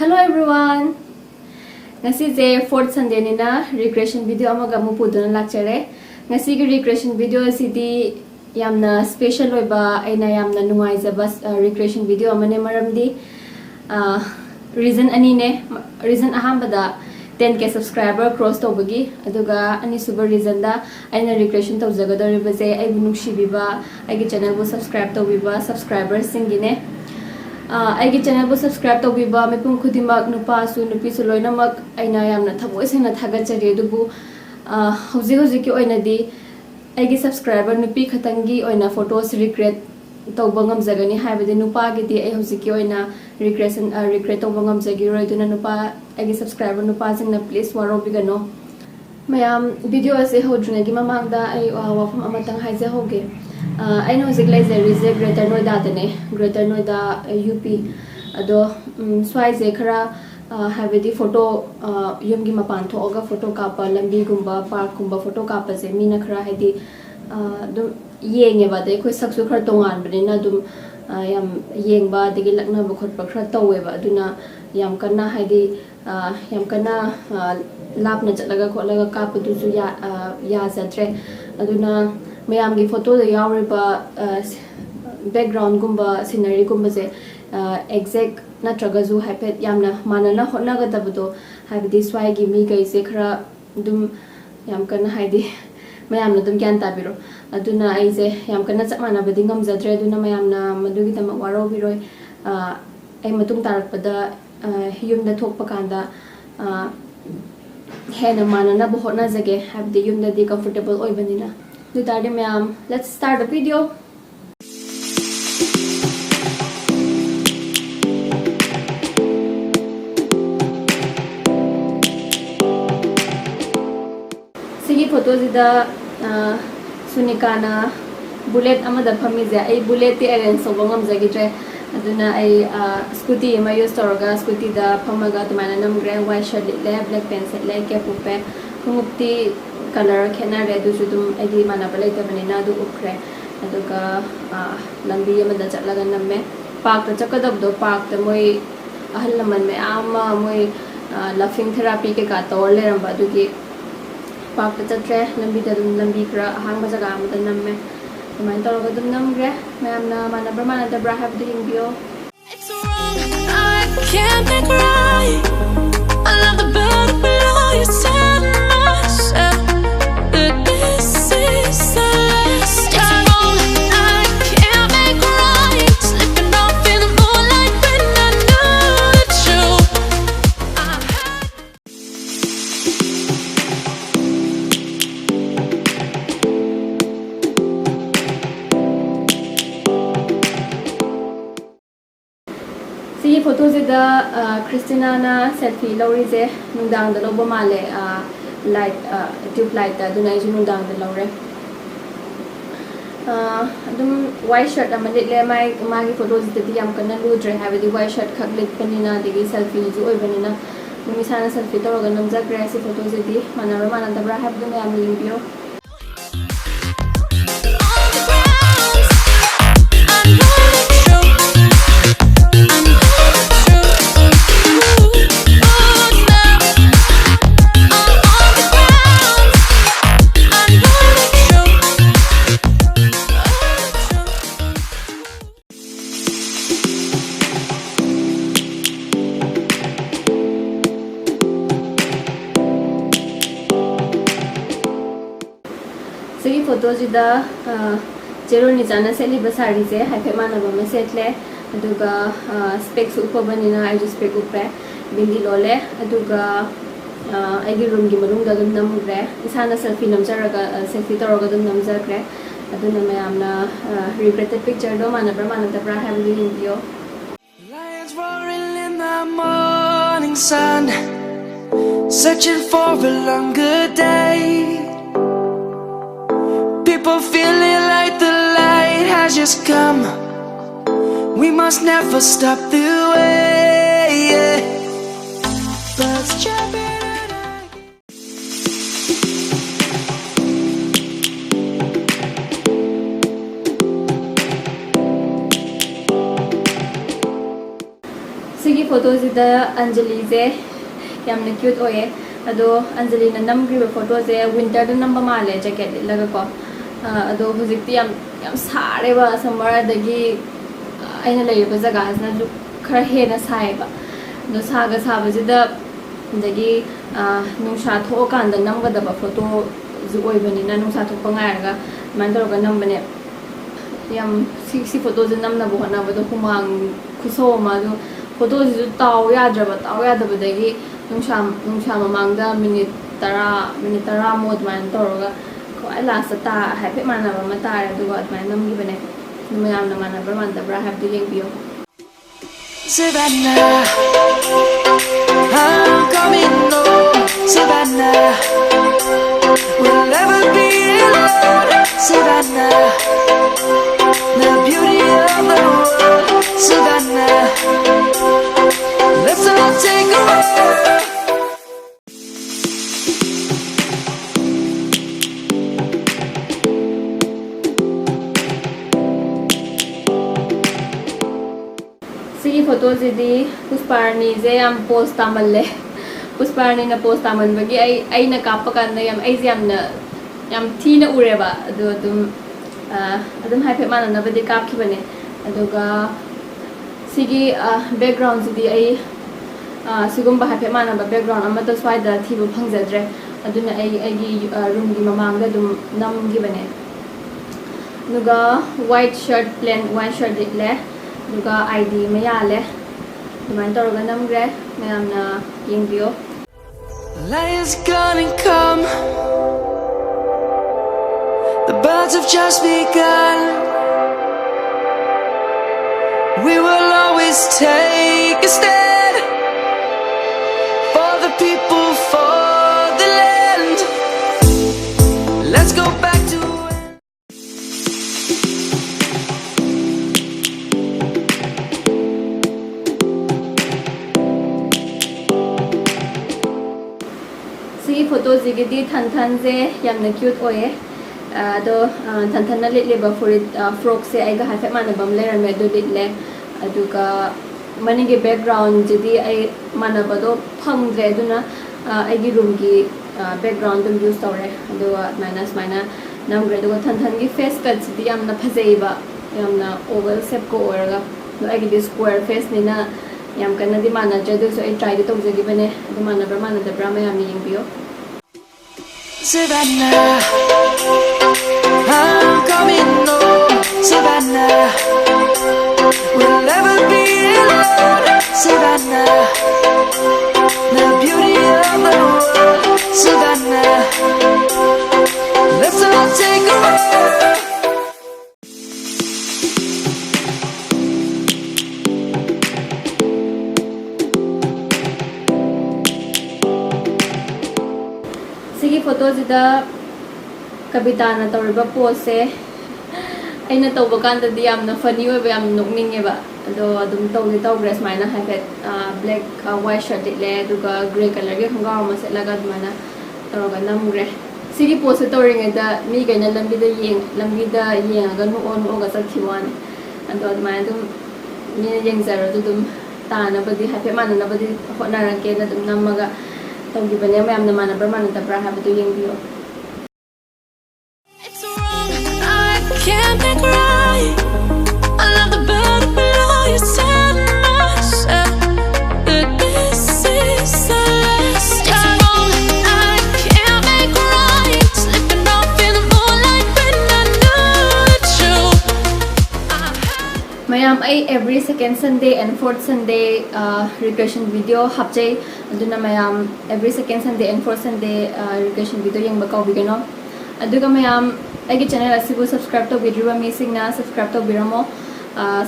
Hello everyone! Ngasi je 4th Sunday nina recreation video amaga mu puduna lakchare. Ngasi gi recreation video asidi yamna special oiba aina yamna nungaijaba recreation video amane maramdi reason ani ne reason ahambada 10k subscriber cross tobagi aduga ani super reason da aina recreation tawjagadoriba je ai bunuksi biba ai channel bu subscribe tobiba subscribers singine I get channel subscribe to biba me pum khudimak nupa su nupi su loinamak aina yamna thaboi sena thagachari dubu hoji ki oina di ai gi subscriber nupi khatangi oina photos recreate to bangam jagani haibade nupa gi di ai hoji ki oina recreate to bangam jagi roi duna nupa ai gi subscriber nupa sing na please waro bigano mayam video ase hodruna gi mamangda ai wafam amatang haije hoge I know exactly Greater Noida dane Greater Noida UP ado swai khara habedi photo yumgi mapan thoga photo kapa lambi gumba park gumba photo kapa je mina khara hedi dum yenge ba de koi saksu khara tongan bane na dum yam yengba degi lakna ba khot pa khara tawe ba aduna yam kana hedi yam kana lapna chatlaga kholaga kapa du su ya jatre aduna mayam gi photo da yauriba background gumba scenery gumba je exact natraga zu happet yamna manana hotna ga dabdo habidi swai gi mi gai se khara dum yam kana haidi mayam na dum gyan tabiro aduna ai je yam kana chamana badi ngam jadre aduna mayam na madugi tam waro biroi ai matung tarakpada yumda thokpa kanda hena manana bo hotna jage habidi yumda di comfortable oibanina ma'am, let's start the video. Sigi photos ida Sunikana bullet amada phami je ai bullet ti arrange so bangam jagi tre aduna ai scooty ma use toroga scooty da phamaga tumana namgre white shirt le black pants le cap upe khumupti color khena re du sudum agi mana balai ta banina du ukre aduga lambi amada chatlaga namme park ta chakadab do park ta moi ahal laman me ama moi laughing therapy ke ka tor le ramba du ki park ta chatre lambi ta dum lambi kra hang ba jaga amada namme main toroga dum namgre ma'am na mana brahmana da bra have the video it's wrong I can't make right I love the bird below you said myself See photos of the Christina na selfie lori je nungdang da lobo male light tube light da dunai ju nungdang da lore adum white shirt amalit le mai magi photos de yam kana lu dre have the white shirt khak lit panina de selfie ju oi banina misana selfie to ga namja grace photos de manara mananda bra have the am video Segi photos ida zero ni jana se liba sari je haife mana ba me setle aduga specs upabanina ai just spec upre bindi lole aduga ai gi room gi malung da dum namure isana selfie namjaraga selfie toroga dum namjakre aduna mayamna regretted picture do mana da bra have the video lions roaring in the morning sun searching for a longer day. People feeling like the light has just come. We must never stop the way. Birds chirping and Sige photo ꯐꯣꯇꯣꯁꯤꯗ ꯑꯟꯖꯂꯤꯁꯦ ꯌꯥꯝꯅ cute ꯑꯣꯏꯌꯦ ꯑꯗꯣ ꯑꯟꯖꯂꯤꯅ ꯅꯝꯈ꯭ꯔꯤꯕ ꯐꯣꯇꯣꯁꯦ ꯋꯤꯟꯇꯔꯗ ꯅꯝꯕ ꯃꯥꯜꯂꯦ jacket ꯂꯤꯠꯂꯒꯀꯣ ꯑꯗꯣ ꯍꯧꯖꯤꯛꯇꯤ ꯌꯥꯝ ꯁꯥꯔꯦꯕ summer ꯑꯗꯒꯤ ꯑꯩꯅ ꯂꯩꯔꯤꯕ ꯖꯒꯥꯁꯤꯅꯁꯨ ꯈꯔ ꯍꯦꯟꯅ ꯁꯥꯏꯌꯦꯕ ꯑꯗꯣ ꯁꯥꯕꯁꯤꯗ ꯑꯗꯒꯤ ꯅꯨꯡꯁꯥ ꯊꯣꯛꯑꯀꯥꯟꯗ ꯅꯝꯒꯗꯕ ꯐꯣꯇꯣꯁꯨ ꯑꯣꯏꯕꯅꯤꯅ ꯅꯨꯡꯁꯥ ꯊꯣꯛꯄ ꯉꯥꯏꯔꯒ ꯑꯗꯨꯃꯥꯏꯅ ꯇꯧꯔꯒ ꯅꯝꯕꯅꯦ ꯌꯥꯝ ꯁꯤ ꯐꯣꯇꯣꯁꯦ ꯅꯝꯅꯕ ꯍꯣꯠꯅꯕꯗꯣ ꯍꯨꯃꯥꯡ ꯈꯨꯁꯧ ꯑꯃ ꯑꯗꯣ ꯐꯣꯇꯣꯁꯤꯁꯨ ꯇꯥꯎ ꯌꯥꯗꯕꯗꯒꯤ ꯅꯨꯡꯁꯥ ꯃꯃꯥꯡꯗ ꯃꯤꯅꯤꯠ 10 ꯑꯗꯨꯃꯥꯏꯅ ꯇꯧꯔꯒ ꯈ꯭ꯋꯥꯏ ꯂꯥꯁꯇ ꯍꯥꯏꯐꯦꯠ ꯃꯥꯟꯅꯕ ꯑꯃ ꯇꯥꯔꯦ ꯑꯗꯨꯒ ꯑꯗꯨꯃꯥꯏꯅ ꯅꯝꯈꯤꯕꯅꯦ ꯃꯌꯥꯝꯅ ꯃꯥꯟꯅꯕ꯭ꯔꯥ ꯃꯥꯟꯅꯗꯕ꯭ꯔꯥ ꯍꯥꯏꯕꯗꯨ ꯌꯦꯡꯕꯤꯌꯣ Savannah, I'm coming home. Savannah, we'll never be alone. Savannah, the beauty of the world. Savannah, let's all take a walk. ꯁꯤꯒꯤ ꯐꯣꯇꯣꯁꯤꯗꯤ ꯄꯨꯁꯄꯥꯔꯅꯤꯁꯦ ꯌꯥꯝ ꯄꯣꯁ ꯇꯥꯃꯜꯂꯦ ꯄꯨꯁꯄꯥꯔꯅꯤꯅ ꯄꯣꯁ ꯇꯥꯃꯟꯕꯒꯤ ꯑꯩꯅ ꯀꯥꯞꯄ ꯀꯥꯟꯗ ꯑꯩꯁꯦ ꯌꯥꯝ ꯊꯤꯅ ꯎꯔꯦꯕ ꯑꯗꯣ ꯑꯗꯨꯝ ꯍꯥꯏꯐꯦꯠ ꯃꯥꯟꯅꯅꯕꯗꯤ ꯀꯥꯞꯈꯤꯕꯅꯦ ꯑꯗꯨꯒ ꯁꯤꯒꯤ ꯕꯦꯛꯒ꯭ꯔꯥꯎꯟꯁꯤꯗꯤ ꯑꯩ ꯁꯤꯒꯨꯝꯕ ꯍꯥꯏꯐꯦꯠ ꯃꯥꯟꯅꯕ ꯕꯦꯛꯒ꯭ꯔꯥꯎꯟ ꯑꯃꯠꯇ ꯁ꯭ꯋꯥꯏꯗ ꯊꯤꯕ ꯐꯪꯖꯗ꯭ꯔꯦ ꯑꯗꯨꯅ ꯑꯩꯒꯤ ꯔꯨꯝꯒꯤ ꯃꯃꯥꯡꯗ ꯑꯗꯨꯝ ꯅꯝꯈꯤꯕꯅꯦ ꯑꯗꯨꯒ ꯄ꯭ꯂꯦꯟ ꯋꯥꯏꯠ ꯁꯔꯠ ꯂꯤꯠꯂꯦ ꯑꯗꯨꯒ ID ꯑꯃ ꯌꯥꯜꯂꯦ ꯑꯗꯨꯃꯥꯏꯅ ꯇꯧꯔꯒ ꯅꯝꯈ꯭ꯔꯦ ꯃꯌꯥꯝꯅ ꯌꯦꯡꯕꯤꯌꯣ Light is gonna come. The birds have just begun. We will always take a stand for the people, for the land. Let's go back to ꯁꯤꯒꯤ ꯐꯣꯇꯣꯁꯤꯒꯤꯗꯤ ꯊꯟꯊꯟꯁꯦ ꯌꯥꯝꯅ ꯀ꯭ꯌꯨꯠ ꯑꯣꯏꯌꯦ ꯑꯗꯣ ꯊꯟꯊꯟꯅ ꯂꯤꯠꯂꯤꯕ ꯐ꯭ꯔꯣꯛꯁꯦ ꯑꯩꯒ ꯍꯥꯏꯐꯦꯠ ꯃꯥꯟꯅꯕ ꯑꯃ ꯂꯩꯔꯝꯃꯦ ꯑꯗꯨ ꯂꯤꯠꯂꯦ ꯑꯗꯨꯒ ꯃꯅꯤꯡꯒꯤ ꯕꯦꯛꯒ꯭ꯔꯥꯎꯟꯁꯤꯗꯤ ꯑꯩ ꯃꯥꯟꯅꯕꯗꯣ ꯐꯪꯗ꯭ꯔꯦ ꯑꯗꯨꯅ ꯑꯩꯒꯤ ꯔꯨꯝꯒꯤ ꯕꯦꯛꯒ꯭ꯔꯥꯎꯟ ꯑꯗꯨꯝ ꯌꯨꯁ ꯇꯧꯔꯦ ꯑꯗꯨꯒ ꯁꯨꯃꯥꯏꯅ ꯅꯝꯈ꯭ꯔꯦ ꯑꯗꯨꯒ ꯊꯟꯊꯟꯒꯤ ꯐꯦꯁ ꯀꯠꯁꯤꯗꯤ ꯌꯥꯝꯅ ꯐꯖꯩꯕ ꯌꯥꯝꯅ ꯑꯣꯚꯜ ꯁꯦꯞꯀ ꯑꯣꯏꯔꯒ ꯑꯗꯣ ꯑꯩꯒꯤꯗꯤ ꯁ꯭ꯀ꯭ꯋꯦꯔ ꯐꯦꯁꯅꯤꯅ ꯌꯥꯝ ꯀꯟꯅꯗꯤ ꯃꯥꯟꯅꯗ꯭ꯔꯦ ꯑꯗꯨꯁꯨ ꯑꯩ ꯇ꯭ꯔꯥꯏꯗꯤ ꯇꯧꯖꯈꯤꯕꯅꯦ ꯑꯗꯨ ꯃꯥꯟꯅꯕ꯭ꯔꯥ ꯃꯥꯟꯅꯗꯕ꯭ꯔꯥ ꯃꯌꯥꯝꯅ ꯌꯦꯡꯕꯤꯌꯣ Savannah, I'm coming home. Savannah, we'll never be alone. Savannah, the beauty of the world. Savannah, let's all take a walk. ꯁꯤꯒꯤ ꯐꯣꯇꯣꯁꯤꯗ ꯀꯕꯤꯇꯥꯅ ꯇꯧꯔꯤꯕ ꯄꯣꯁꯁꯦ ꯑꯩꯅ ꯇꯧꯕ ꯀꯥꯟꯗꯗꯤ ꯌꯥꯝꯅ ꯐꯅꯤ ꯑꯣꯏꯕ ꯌꯥꯝꯅ ꯅꯣꯛꯅꯤꯡꯉꯦꯕ ꯑꯗꯣ ꯑꯗꯨꯝ ꯇꯧꯈ꯭ꯔꯦ ꯁꯨꯃꯥꯏꯅ ꯍꯥꯏꯐꯦꯠ ꯕ꯭ꯂꯦꯛ ꯋꯥꯏꯠ ꯁꯔꯠ ꯂꯤꯠꯂꯦ ꯑꯗꯨꯒ ꯒ꯭ꯔꯦ ꯀꯂꯔꯒꯤ ꯈꯣꯡꯒ꯭ꯔꯥꯎ ꯑꯃ ꯁꯦꯠꯂꯒ ꯑꯗꯨꯃꯥꯏꯅ ꯇꯧꯔꯒ ꯅꯝꯈ꯭ꯔꯦ ꯁꯤꯒꯤ ꯄꯣꯁꯁꯦ ꯇꯧꯔꯤꯉꯩꯗ ꯃꯤꯈꯩꯅ ꯂꯝꯕꯤꯗ ꯌꯦꯡꯉꯒ ꯅꯣꯛꯑꯒ ꯆꯠꯈꯤꯕ ꯋꯥꯅꯤ ꯑꯗꯣ ꯑꯗꯨꯃꯥꯏꯅ ꯑꯗꯨꯝ ꯃꯤꯅ ꯌꯦꯡꯖꯔꯁꯨ ꯑꯗꯨꯝ ꯇꯥꯅꯕꯗꯤ ꯍꯥꯏꯐꯦꯠ ꯃꯥꯟꯅꯅꯕꯗꯤ ꯍꯣꯠꯅꯔꯛꯀꯦꯅ ꯑꯗꯨꯝ ꯅꯝꯃꯒ ꯇꯧꯈꯤꯕꯅꯦ ꯃꯌꯥꯝꯅ ꯃꯥꯟꯅꯕ꯭ꯔꯥ ꯃꯥꯟꯅꯗꯕ꯭ꯔꯥ ꯍꯥꯏꯕꯗꯨ yengbiyo It's wrong, I can't make right. I love the bird below. You said myself that this is the last. It's wrong, I can't make right. Slipping off in the moonlight when I knew it's true. mayam ai every second Sunday and fourth Sunday recreation video hapjai aduna mayam every second Sunday and fourth Sunday recreation video yengba kaubigano aduga mayam aigi channel asibu subscribe to bidriba mi singna subscribe to biramo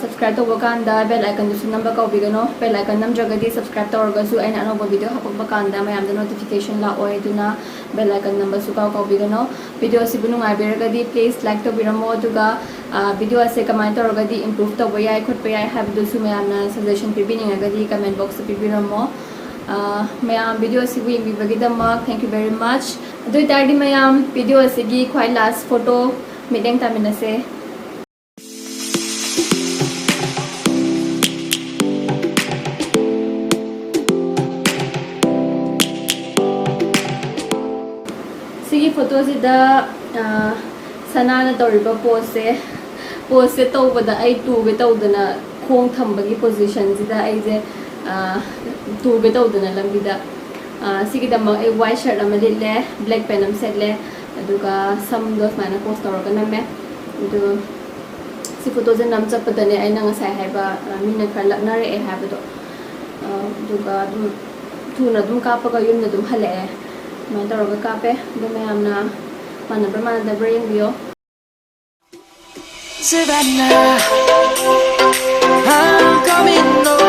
subscribe to bakanda bell icon du number kaubigano bell icon nam jagadi subscribe to orgasu aina anoba video hapok bakanda mayam the notification la oi duna bell icon number su kaubigano video asibu nungai beragadi please like to biramo aduga video ase kamai to orgadi improve to boyai khut boyai have du su mayam na suggestion pibiningagadi comment box pibiramo mayam video asibu yengibagidama thank you very much adu tardi mayam video asigi khwai last photo mideng taminase ꯐꯣꯇꯣꯁꯤꯗ ꯁꯅꯥꯅ ꯇꯧꯔꯤꯕ ꯄꯣꯁꯁꯦ ꯇꯧꯕꯗ ꯑꯩ ꯇꯨꯒꯦ ꯇꯧꯗꯅ ꯈꯣꯡ ꯊꯝꯕꯒꯤ ꯄꯣꯖꯤꯁꯟꯁꯤꯗ ꯑꯩꯁꯦ ꯇꯨꯒꯦ ꯇꯧꯗꯅ ꯂꯝꯕꯤꯗ ꯁꯤꯒꯤꯗꯃꯛ ꯑꯩ ꯋꯥꯏꯠ ꯁꯔꯠ ꯑꯃ ꯂꯤꯠꯂꯦ ꯕ꯭ꯂꯦꯛ ꯄꯦꯟ ꯑꯃ ꯁꯦꯠꯂꯦ ꯑꯗꯨꯒ ꯁꯝꯗꯣ ꯁꯨꯃꯥꯏꯅ ꯄꯣꯁ ꯇꯧꯔꯒ ꯅꯝꯃꯦ ꯑꯗꯨ ꯁꯤ ꯐꯣꯇꯣꯁꯦ ꯅꯝ ꯆꯠꯄꯗꯅꯦ ꯑꯩꯅ ꯉꯁꯥꯏ ꯍꯥꯏꯕ ꯃꯤꯅ ꯈꯔ ꯂꯛꯅꯔꯛꯑꯦ ꯍꯥꯏꯕꯗꯣ ꯑꯗꯨꯒ ꯑꯗꯨꯝ ꯊꯨꯅ ꯑꯗꯨꯝ ꯀꯥꯞꯄꯒ ꯌꯨꯝꯗ ꯑꯗꯨꯝ ꯍꯜꯂꯛꯑꯦ ꯑꯗꯨꯃꯥꯏꯅ ꯇꯧꯔꯒ ꯀꯥꯞꯄꯦ ꯑꯗꯨ ꯃꯌꯥꯝꯅ ꯃꯥꯟꯅꯕ꯭ꯔꯥ ꯃꯥꯟꯅꯗꯕ꯭ꯔꯥ ꯌꯦꯡꯕꯤꯌꯣ Savannah, I'm coming home.